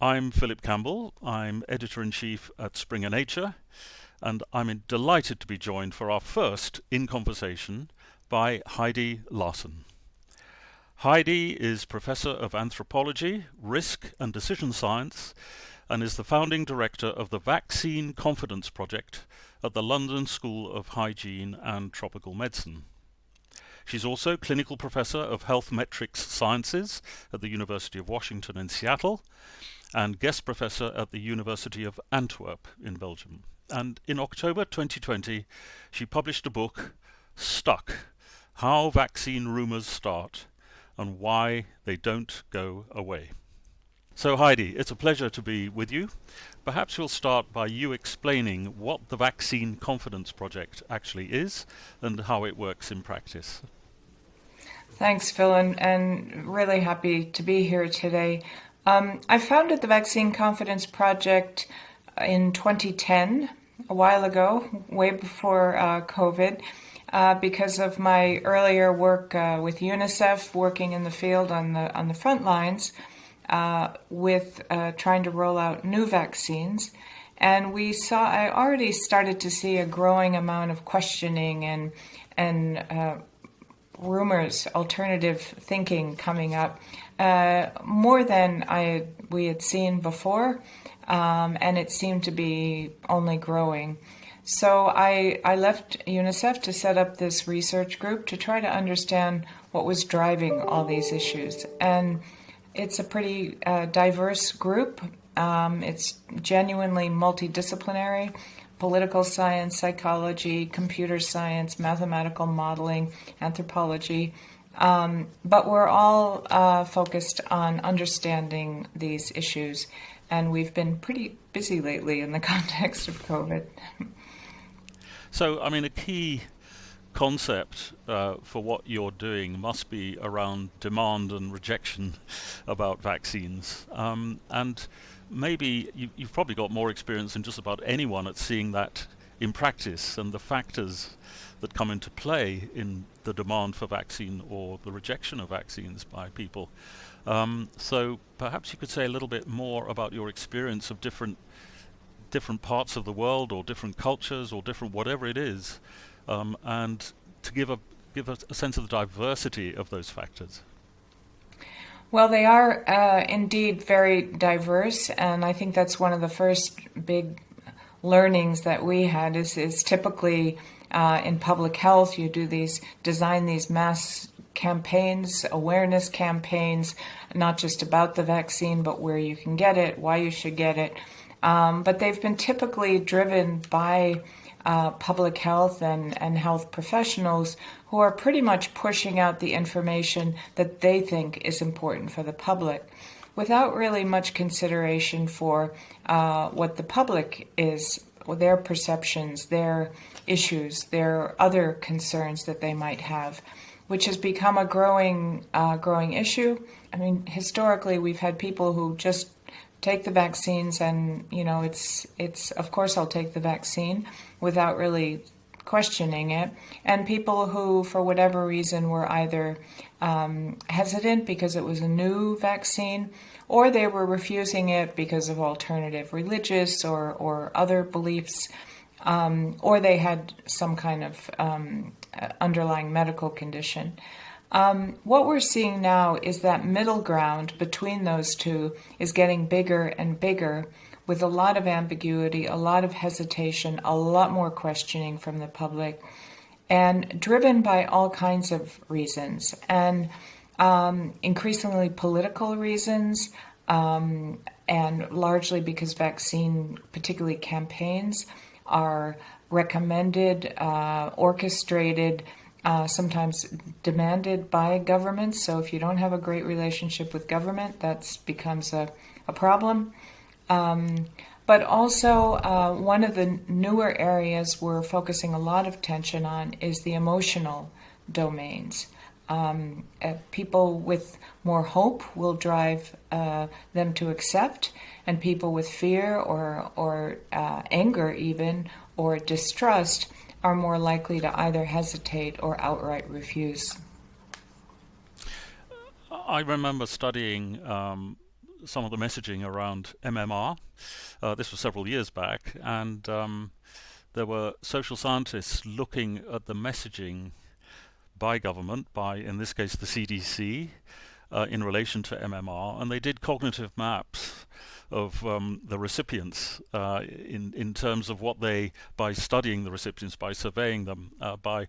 I'm Philip Campbell. I'm editor-in-chief at Springer Nature, and I'm delighted to be joined for our first In Conversation by Heidi Larson. Heidi is Professor of Anthropology, Risk and Decision Science, and is the founding director of the Vaccine Confidence Project at the London School of Hygiene and Tropical Medicine. She's also Clinical Professor of Health Metrics Sciences at the University of Washington in Seattle, and guest professor at the University of Antwerp in Belgium. And in October 2020, she published a book, Stuck: How Vaccine Rumours Start and Why They Don't Go Away. So Heidi, it's a pleasure to be with you. Perhaps we'll start by you explaining what the Vaccine Confidence Project actually is and how it works in practice. Thanks, Phil, and really happy to be here today. I founded the Vaccine Confidence Project in 2010, a while ago, way before COVID, because of my earlier work with UNICEF, working in the field on the front lines with trying to roll out new vaccines. And I already started to see a growing amount of questioning and rumors, alternative thinking coming up, more than we had seen before, and it seemed to be only growing. So I left UNICEF to set up this research group to try to understand what was driving all these issues. And it's a pretty diverse group. It's genuinely multidisciplinary: political science, psychology, computer science, mathematical modeling, anthropology. But we're all focused on understanding these issues, and we've been pretty busy lately in the context of COVID. So, a key concept for what you're doing must be around demand and rejection about vaccines. And maybe you've probably got more experience than just about anyone at seeing that in practice and the factors that come into play in the demand for vaccine or the rejection of vaccines by people. So perhaps you could say a little bit more about your experience of different parts of the world or different cultures or different whatever it is, and to give a sense of the diversity of those factors. Well, they are indeed very diverse, and I think that's one of the first big learnings that we had is typically in public health, you design these mass campaigns, awareness campaigns, not just about the vaccine, but where you can get it, why you should get it. But they've been typically driven by public health and health professionals who are pretty much pushing out the information that they think is important for the public, without really much consideration for what the public is, their perceptions, their issues, their other concerns that they might have, which has become a growing issue. Historically, we've had people who just take the vaccines and, it's of course I'll take the vaccine without really questioning it. And people who, for whatever reason, were either hesitant because it was a new vaccine, or they were refusing it because of alternative religious or other beliefs, or they had some kind of underlying medical condition. What we're seeing now is that middle ground between those two is getting bigger and bigger, with a lot of ambiguity, a lot of hesitation, a lot more questioning from the public, and driven by all kinds of reasons, and increasingly political reasons, and largely because vaccine, particularly campaigns, are recommended, orchestrated, sometimes demanded by governments. So if you don't have a great relationship with government, that becomes a problem. But also, one of the newer areas we're focusing a lot of attention on is the emotional domains. People with more hope will drive them to accept, and people with fear or anger even, or distrust, are more likely to either hesitate or outright refuse. I remember studying some of the messaging around MMR. This was several years back, and there were social scientists looking at the messaging by government, by, in this case, the CDC, in relation to MMR, and they did cognitive maps of the recipients in terms of what they, by studying the recipients, by surveying them, by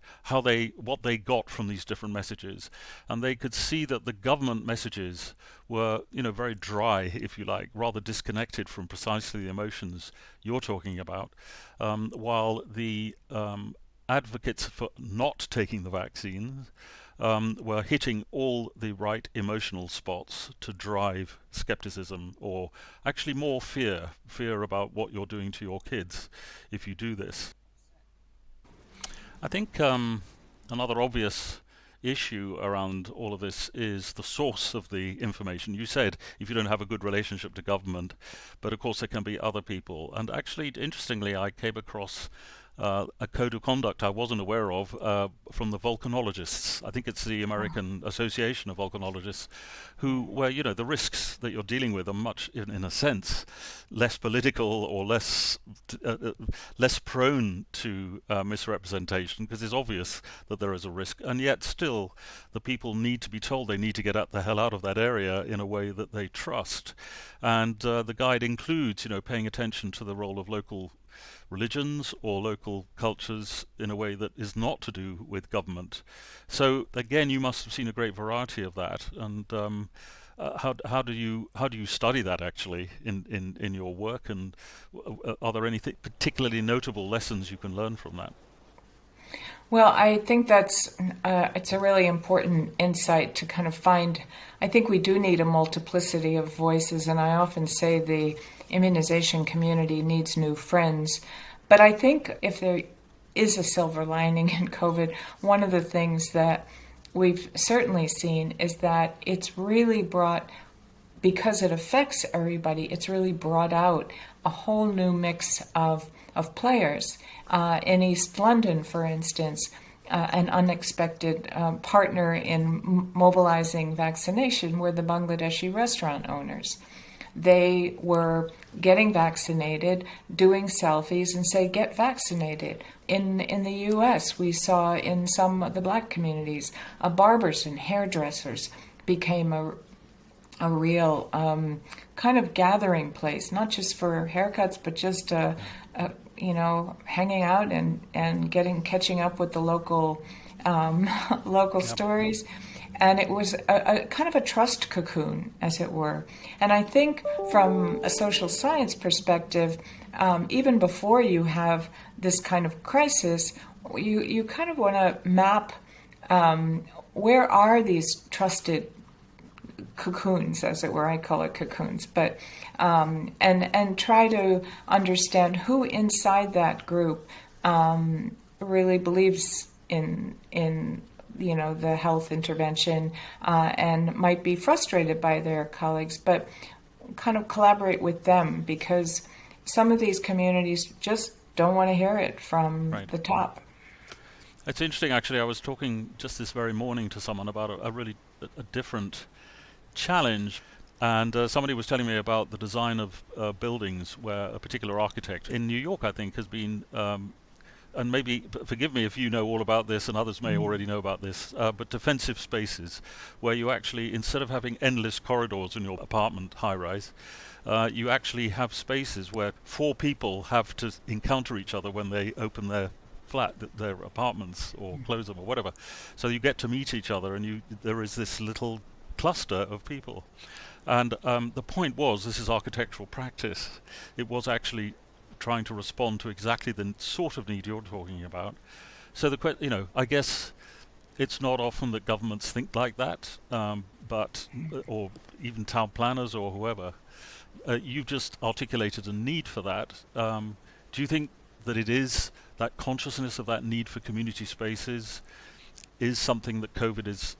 what they got from these different messages, and they could see that the government messages were, very dry, if you like, rather disconnected from precisely the emotions you're talking about, while the advocates for not taking the vaccine were hitting all the right emotional spots to drive skepticism, or actually more fear about what you're doing to your kids if you do this. I think another obvious issue around all of this is the source of the information. You said if you don't have a good relationship to government, but of course there can be other people. And actually, interestingly, I came across a code of conduct I wasn't aware of from the volcanologists. I think it's the American Association of Volcanologists, where the risks that you're dealing with are much, in a sense, less political or less prone to misrepresentation, because it's obvious that there is a risk, and yet still the people need to be told they need to get the hell out of that area in a way that they trust. And the guide includes, paying attention to the role of local religions or local cultures in a way that is not to do with government. So again, you must have seen a great variety of that. And how do you study that actually in your work? And are there any particularly notable lessons you can learn from that? Well, I think that's it's a really important insight to kind of find. I think we do need a multiplicity of voices, and I often say the immunization community needs new friends. But I think if there is a silver lining in COVID, one of the things that we've certainly seen is that it's really brought, because it affects everybody, it's really brought out a whole new mix of players. In East London, for instance, an unexpected partner in mobilizing vaccination were the Bangladeshi restaurant owners. They were getting vaccinated, doing selfies, and say, get vaccinated. In the U.S., we saw in some of the black communities, barbers and hairdressers became a real kind of gathering place, not just for haircuts, but just hanging out and catching up with the local stories. And it was a kind of a trust cocoon, as it were. And I think from a social science perspective, even before you have this kind of crisis, you kind of want to map where are these trusted cocoons, as it were. I call it cocoons, but and try to understand who inside that group really believes in the health intervention and might be frustrated by their colleagues, but kind of collaborate with them, because some of these communities just don't want to hear it from the top. It's interesting, actually. I was talking just this very morning to someone about a different challenge, and somebody was telling me about the design of buildings where a particular architect in New York, I think, has been and maybe forgive me if you know all about this and others may already know about this, but defensive spaces where you actually, instead of having endless corridors in your apartment high-rise, you actually have spaces where 4 people have to encounter each other when they open their their apartments, or close them or whatever. So you get to meet each other, and there is this little cluster of people. And the point was, this is architectural practice. It was actually trying to respond to exactly the sort of need you're talking about. So I guess it's not often that governments think like that, but or even town planners or whoever. You've just articulated a need for that. Do you think that it is that consciousness of that need for community spaces is something that COVID is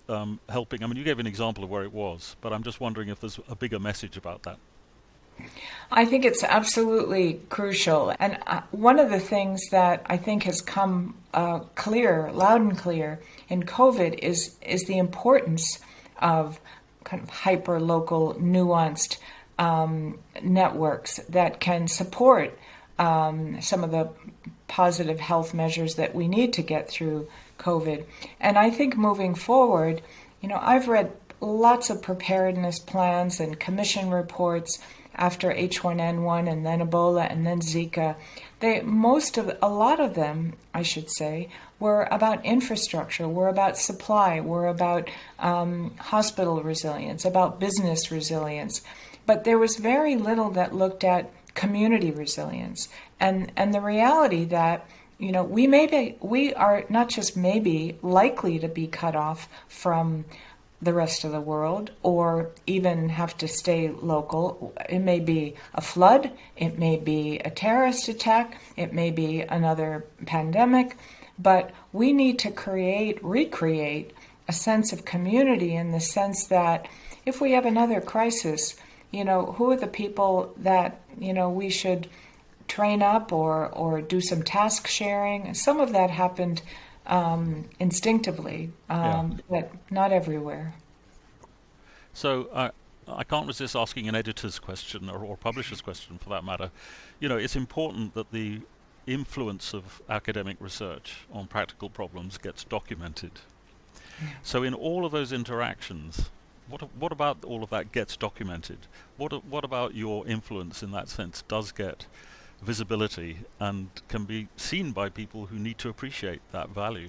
helping? I mean, you gave an example of where it was, but I'm just wondering if there's a bigger message about that. I think it's absolutely crucial. And one of the things that I think has come loud and clear in COVID is the importance of kind of hyper-local, nuanced networks that can support some of the positive health measures that we need to get through COVID. And I think moving forward, I've read lots of preparedness plans and commission reports after H1N1 and then Ebola and then Zika. A lot of them, I should say, were about infrastructure, were about supply, were about hospital resilience, about business resilience. But there was very little that looked at community resilience and the reality that we are not just maybe likely to be cut off from the rest of the world or even have to stay local. It may be a flood, it may be a terrorist attack, it may be another pandemic, but we need to recreate a sense of community in the sense that if we have another crisis, who are the people that, we should train up or do some task sharing? Some of that happened instinctively, but not everywhere. So I can't resist asking an editor's question or publisher's question for that matter. It's important that the influence of academic research on practical problems gets documented. Yeah. So in all of those interactions, what about all of that gets documented? What about your influence in that sense does get visibility and can be seen by people who need to appreciate that value?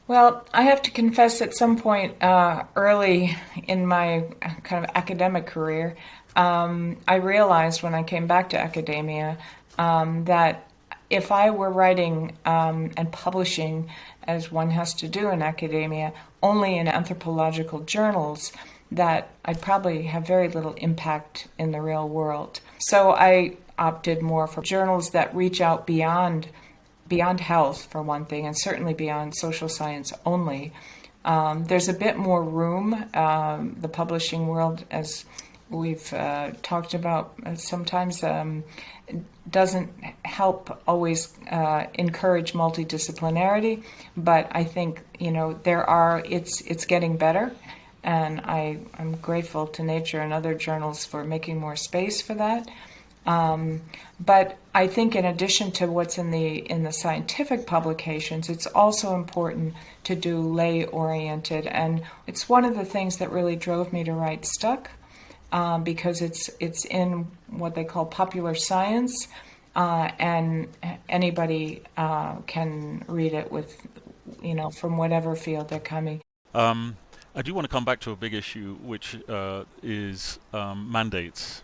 Well, I have to confess at some point early in my kind of academic career, I realized when I came back to academia that if I were writing and publishing, as one has to do in academia, only in anthropological journals, that I'd probably have very little impact in the real world. So I opted more for journals that reach out beyond health, for one thing, and certainly beyond social science only. There's a bit more room. The publishing world, as we've talked about, sometimes doesn't help always encourage multidisciplinarity, but I think it's getting better, and I'm grateful to Nature and other journals for making more space for that. But I think in addition to what's in the scientific publications, it's also important to do lay-oriented, and it's one of the things that really drove me to write Stuck, because it's in what they call popular science, and anybody can read it with, from whatever field they're coming. I do want to come back to a big issue, which is mandates.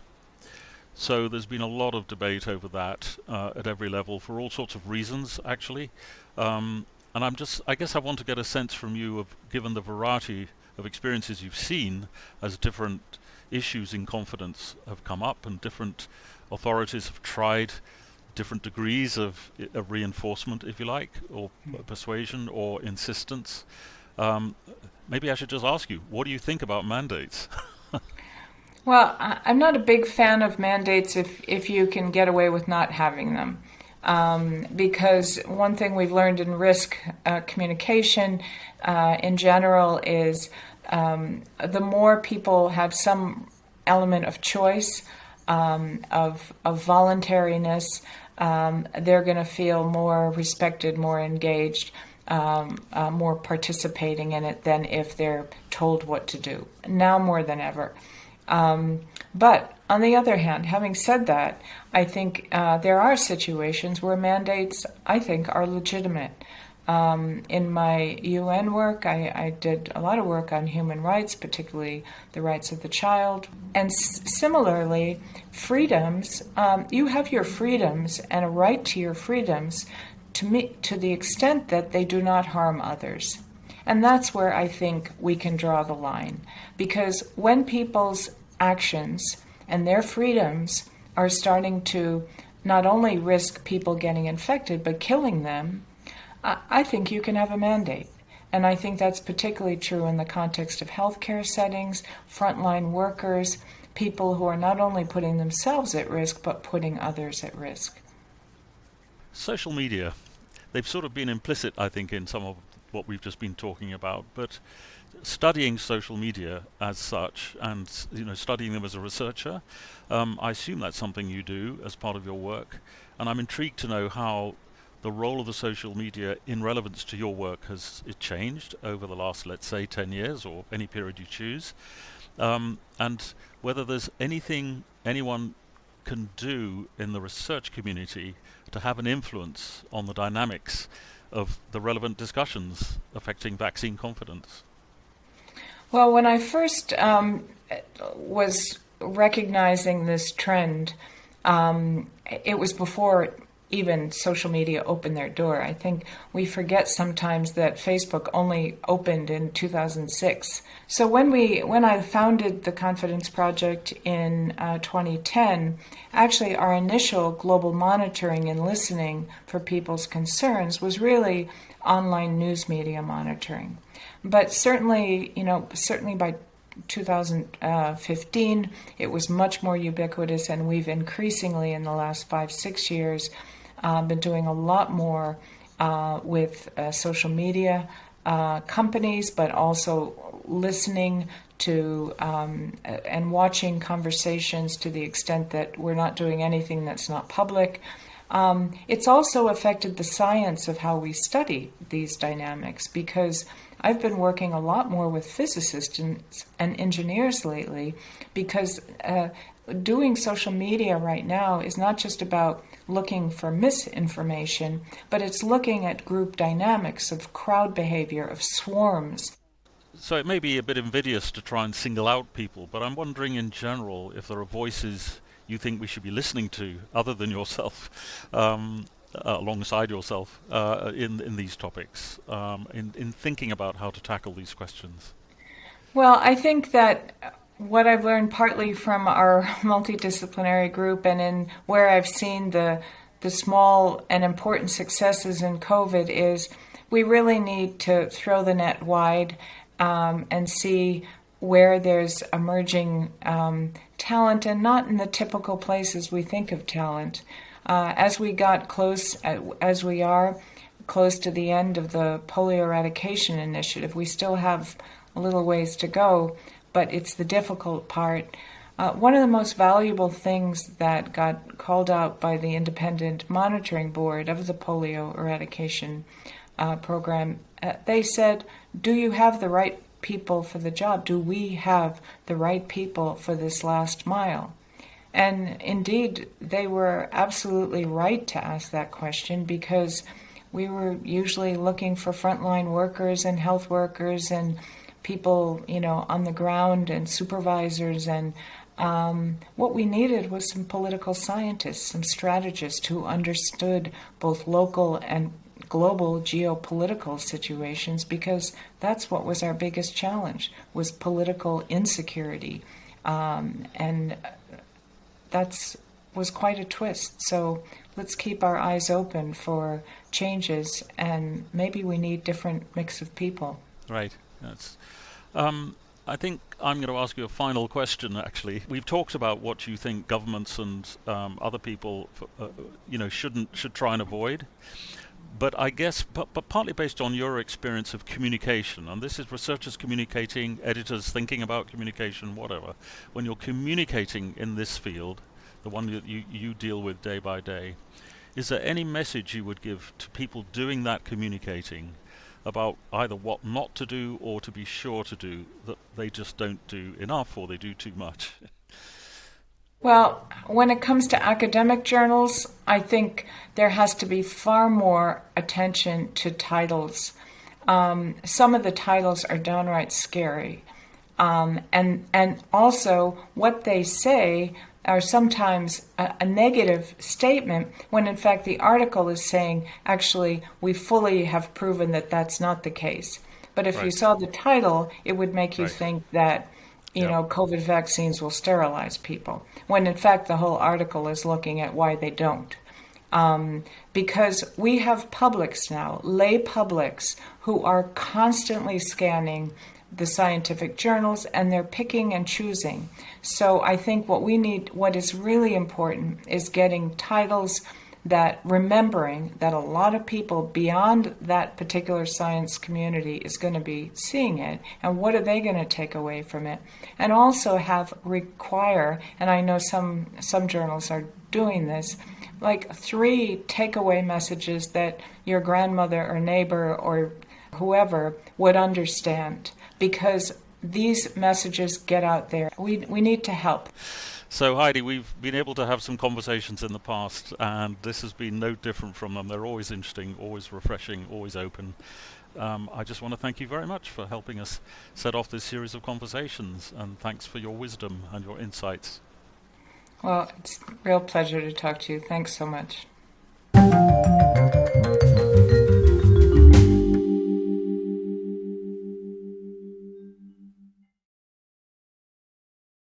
So there's been a lot of debate over that at every level for all sorts of reasons, actually. And I guess I want to get a sense from you of, given the variety of experiences you've seen as different issues in confidence have come up and different authorities have tried different degrees of reinforcement, if you like, or persuasion or insistence. Maybe I should just ask you, what do you think about mandates? Well, I'm not a big fan of mandates if you can get away with not having them. Because one thing we've learned in risk communication in general is the more people have some element of choice, of voluntariness, they're going to feel more respected, more engaged, more participating in it than if they're told what to do, now more than ever. But on the other hand, having said that, I think there are situations where mandates, I think, are legitimate. In my UN work, I did a lot of work on human rights, particularly the rights of the child. And similarly, freedoms, you have your freedoms and a right to your freedoms to the extent that they do not harm others. And that's where I think we can draw the line. Because when people's actions and their freedoms are starting to not only risk people getting infected, but killing them, I think you can have a mandate. And I think that's particularly true in the context of healthcare settings, frontline workers, people who are not only putting themselves at risk, but putting others at risk. Social media, they've sort of been implicit, I think, in some of what we've just been talking about, but studying social media as such, and studying them as a researcher, I assume that's something you do as part of your work, and I'm intrigued to know how the role of the social media in relevance to your work has it changed over the last, let's say, 10 years or any period you choose, and whether there's anything anyone can do in the research community to have an influence on the dynamics of the relevant discussions affecting vaccine confidence. Well, when I first was recognizing this trend, it was before even social media opened their door. I think we forget sometimes that Facebook only opened in 2006. So when I founded the Confidence Project in 2010, actually our initial global monitoring and listening for people's concerns was really online news media monitoring. But certainly by 2015, it was much more ubiquitous, and we've increasingly in the last 5-6 years been doing a lot more with social media companies, but also listening to and watching conversations to the extent that we're not doing anything that's not public. It's also affected the science of how we study these dynamics, because I've been working a lot more with physicists and engineers lately, because doing social media right now is not just about looking for misinformation, but it's looking at group dynamics of crowd behavior, of swarms. So it may be a bit invidious to try and single out people, but I'm wondering in general if there are voices you think we should be listening to other than yourself, alongside yourself, in these topics, in thinking about how to tackle these questions. Well, I think that what I've learned partly from our multidisciplinary group and in where I've seen the small and important successes in COVID is we really need to throw the net wide and see where there's emerging talent, and not in the typical places we think of talent. As we got close, as we are close to the end of the polio eradication initiative, we still have a little ways to go, but it's the difficult part. One of the most valuable things that got called out by the independent monitoring board of the polio eradication program, they said, do you have the right people for the job? Do we have the right people for this last mile? And indeed, they were absolutely right to ask that question, because we were usually looking for frontline workers and health workers and people, on the ground and supervisors. And what we needed was some political scientists, some strategists who understood both local and global geopolitical situations, because that's what was our biggest challenge, was political insecurity. And that was quite a twist. So let's keep our eyes open for changes, and maybe we need different mix of people. Right. That's. I think I'm going to ask you a final question, actually. We've talked about what you think governments and other people, should try and avoid. But I guess, but partly based on your experience of communication, and this is researchers communicating, editors thinking about communication, whatever. When you're communicating in this field, the one that you deal with day by day, is there any message you would give to people doing that communicating about either what not to do or to be sure to do that they just don't do enough or they do too much? Well, when it comes to academic journals, I think there has to be far more attention to titles. Some of the titles are downright scary. And also what they say are sometimes a negative statement, when in fact the article is saying, actually, we fully have proven that that's not the case. But if you saw the title, it would make you think that COVID vaccines will sterilize people, when in fact the whole article is looking at why they don't. Because we have publics now, lay publics, who are constantly scanning the scientific journals, and they're picking and choosing. So I think what is really important is getting titles that remembering that a lot of people beyond that particular science community is going to be seeing it, and what are they going to take away from it, and also require, and I know some journals are doing this, like 3 takeaway messages that your grandmother or neighbor or whoever would understand, because these messages get out there. We need to help. So Heidi, we've been able to have some conversations in the past, and this has been no different from them. They're always interesting, always refreshing, always open. I just want to thank you very much for helping us set off this series of conversations, and thanks for your wisdom and your insights. Well, it's a real pleasure to talk to you. Thanks so much.